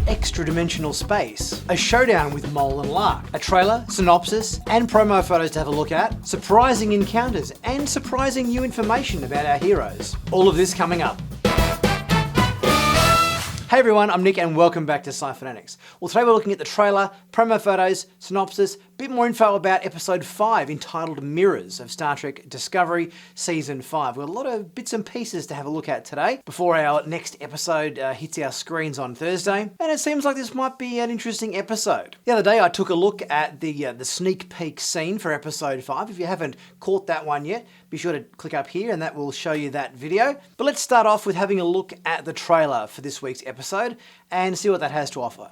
extra-dimensional space, a showdown with Mole and Lark, a trailer, synopsis, and promo photos to have a look at, surprising encounters, and surprising new information about our heroes. All of this coming up. Hey everyone, I'm Nick and welcome back to Sci-Finatics. Well, today we're looking at the trailer, promo photos, synopsis, bit more info about episode 5 entitled Mirrors of Star Trek Discovery Season 5. We've got a lot of bits and pieces to have a look at today before our next episode hits our screens on Thursday. And it seems like this might be an interesting episode. The other day I took a look at the sneak peek scene for episode 5. If you haven't caught that one yet, be sure to click up here and that will show you that video. But let's start off with having a look at the trailer for this week's episode and see what that has to offer.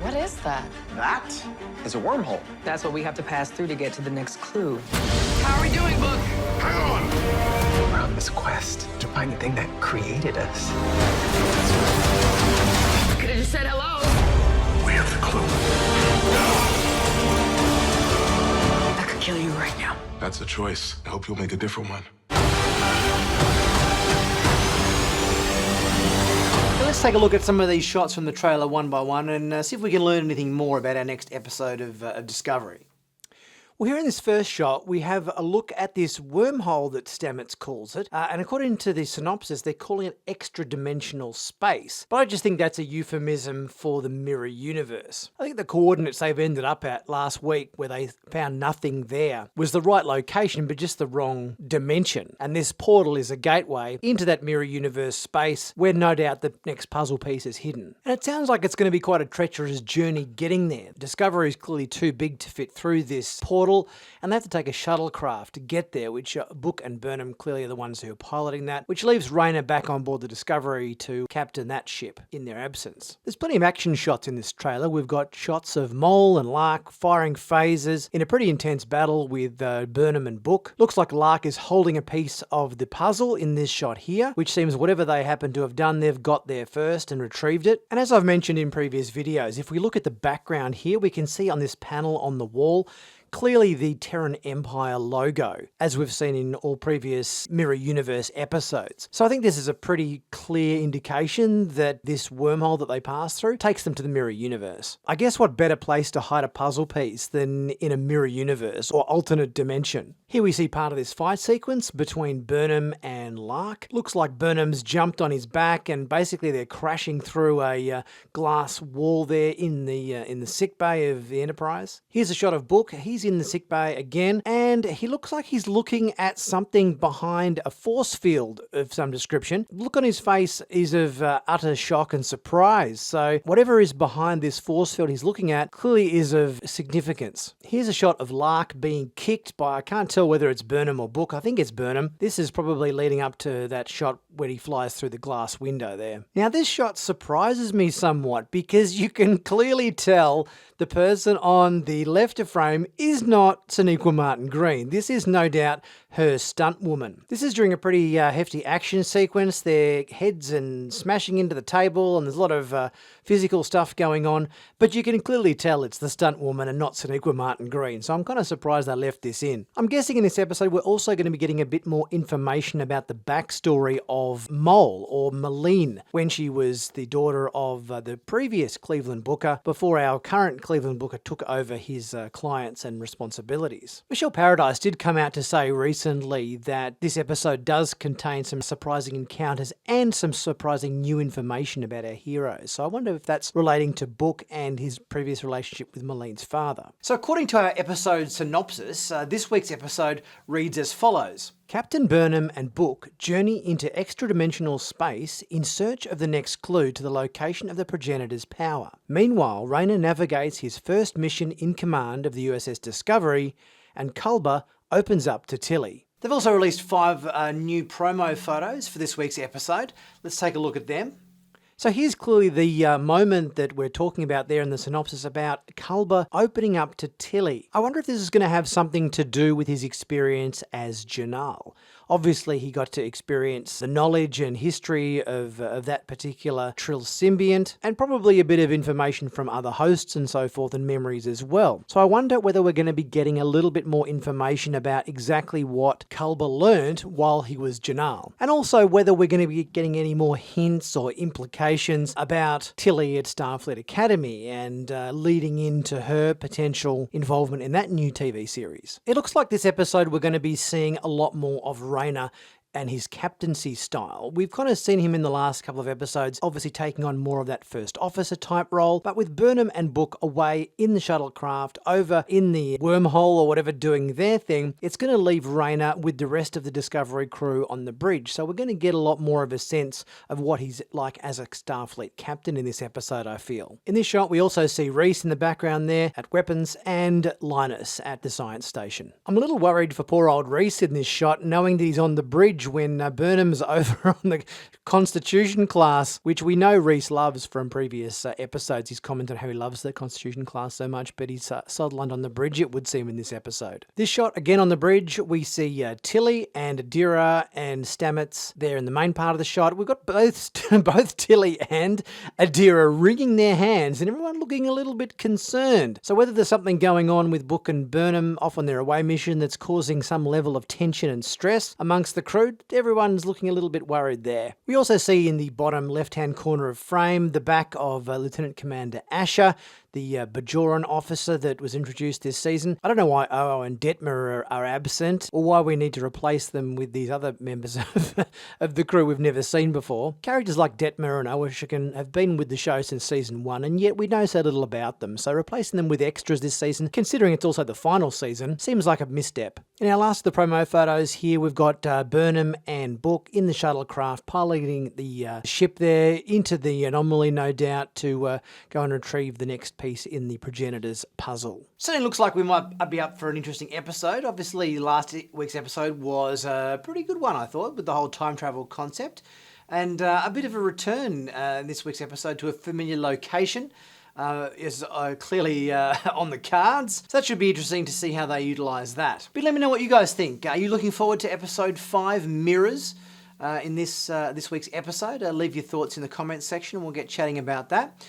What is that? That is a wormhole. That's what we have to pass through to get to the next clue. How are we doing, Book? Hang on! We're on this quest to find the thing that created us. Could have just said hello. We have the clue. I could kill you right now. That's a choice. I hope you'll make a different one. Let's take a look at some of these shots from the trailer one by one and see if we can learn anything more about our next episode of Discovery. Well, here in this first shot, we have a look at this wormhole that Stamets calls it. And according to the synopsis, they're calling it extra-dimensional space. But I just think that's a euphemism for the mirror universe. I think the coordinates they've ended up at last week, where they found nothing there, was the right location, but just the wrong dimension. And this portal is a gateway into that mirror universe space, where no doubt the next puzzle piece is hidden. And it sounds like it's going to be quite a treacherous journey getting there. Discovery is clearly too big to fit through this portal, and they have to take a shuttlecraft to get there, which Book and Burnham clearly are the ones who are piloting that, which leaves Rayner back on board the Discovery to captain that ship in their absence. There's plenty of action shots in this trailer. We've got shots of Mole and Lark firing phasers in a pretty intense battle with Burnham and Book. Looks like Lark is holding a piece of the puzzle in this shot here, which seems whatever they happen to have done, they've got there first and retrieved it. And as I've mentioned in previous videos, if we look at the background here, we can see on this panel on the wall clearly the Terran Empire logo, as we've seen in all previous Mirror Universe episodes. So I think this is a pretty clear indication that this wormhole that they pass through takes them to the Mirror Universe. I guess what better place to hide a puzzle piece than in a Mirror Universe or alternate dimension? Here we see part of this fight sequence between Burnham and Lark. Looks like Burnham's jumped on his back and basically they're crashing through a glass wall there in the sickbay of the Enterprise. Here's a shot of Book. He's in the sickbay again, and he looks like he's looking at something behind a force field of some description. The look on his face is of utter shock and surprise, so whatever is behind this force field he's looking at clearly is of significance. Here's a shot of Lark being kicked by, I can't tell whether it's Burnham or Book, I think it's Burnham. This is probably leading up to that shot where he flies through the glass window there. Now this shot surprises me somewhat because you can clearly tell the person on the left of frame is not Sonequa Martin-Green. This is no doubt her stunt woman. This is during a pretty hefty action sequence. Their heads and smashing into the table and there's a lot of physical stuff going on, but you can clearly tell it's the stunt woman and not Sonequa Martin-Green, so I'm kind of surprised they left this in. I'm guessing in this episode we're also going to be getting a bit more information about the backstory of Mole, or Malene, when she was the daughter of the previous Cleveland Booker before our current Cleveland Booker took over his clients and responsibilities. Michelle Paradise did come out to say recently that this episode does contain some surprising encounters and some surprising new information about our heroes, so I wonder if that's relating to Book and his previous relationship with Malene's father. So according to our episode synopsis, this week's episode reads as follows. Captain Burnham and Book journey into extra-dimensional space in search of the next clue to the location of the progenitor's power. Meanwhile, Rayner navigates his first mission in command of the USS Discovery, and Culber opens up to Tilly. They've also released 5 new promo photos for this week's episode. Let's take a look at them. So here's clearly the moment that we're talking about there in the synopsis about Culber opening up to Tilly. I wonder if this is going to have something to do with his experience as Janal. Obviously, he got to experience the knowledge and history of that particular Trill symbiont, and probably a bit of information from other hosts and so forth, and memories as well. So I wonder whether we're going to be getting a little bit more information about exactly what Culber learned while he was Janal, and also whether we're going to be getting any more hints or implications about Tilly at Starfleet Academy and leading into her potential involvement in that new TV series. It looks like this episode we're going to be seeing a lot more of Rayner and his captaincy style. We've kind of seen him in the last couple of episodes, obviously taking on more of that first officer type role, but with Burnham and Book away in the shuttlecraft, over in the wormhole or whatever doing their thing, it's going to leave Rayner with the rest of the Discovery crew on the bridge. So we're going to get a lot more of a sense of what he's like as a Starfleet captain in this episode, I feel. In this shot, we also see Rhys in the background there at weapons and Linus at the science station. I'm a little worried for poor old Rhys in this shot, knowing that he's on the bridge when Burnham's over on the Constitution class, which we know Rhys loves from previous episodes. He's commented how he loves the Constitution class so much, but he's sidelined on the bridge, it would seem, in this episode. This shot, again on the bridge, we see Tilly and Adira and Stamets there in the main part of the shot. We've got both Tilly and Adira wringing their hands and everyone looking a little bit concerned. So whether there's something going on with Book and Burnham off on their away mission that's causing some level of tension and stress amongst the crew, everyone's looking a little bit worried there. We also see in the bottom left-hand corner of frame the back of Lieutenant Commander Asher, the Bajoran officer that was introduced this season. I don't know why Oo and Detmer are absent, or why we need to replace them with these other members of the crew we've never seen before. Characters like Detmer and Oashikan have been with the show since season 1, and yet we know so little about them, so replacing them with extras this season, considering it's also the final season, seems like a misstep. In our last of the promo photos here, we've got Burnham and Book in the shuttlecraft, piloting the ship there into the anomaly, no doubt, to go and retrieve the next piece in the Progenitors puzzle. Certainly looks like we might be up for an interesting episode. Obviously, last week's episode was a pretty good one, I thought, with the whole time travel concept. And a bit of a return in this week's episode to a familiar location is clearly on the cards. So that should be interesting to see how they utilise that. But let me know what you guys think. Are you looking forward to episode 5, Mirrors, in this week's episode? Leave your thoughts in the comments section and we'll get chatting about that.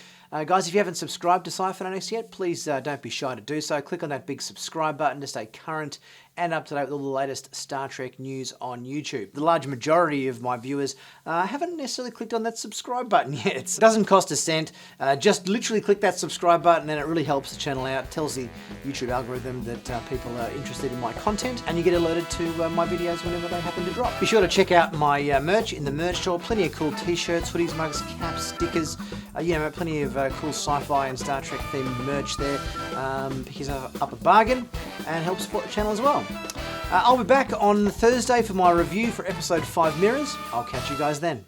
Guys, if you haven't subscribed to Sci-Finatics yet, please don't be shy to do so. Click on that big subscribe button to stay current and up to date with all the latest Star Trek news on YouTube. The large majority of my viewers haven't necessarily clicked on that subscribe button yet. It doesn't cost a cent. Just literally click that subscribe button and it really helps the channel out. It tells the YouTube algorithm that people are interested in my content, and you get alerted to my videos whenever they happen to drop. Be sure to check out my merch in the merch store. Plenty of cool t-shirts, hoodies, mugs, caps, stickers. Plenty of cool sci-fi and Star Trek themed merch there. Pick yourself up a bargain and help support the channel as well. I'll be back on Thursday for my review for episode 5 Mirrors. I'll catch you guys then.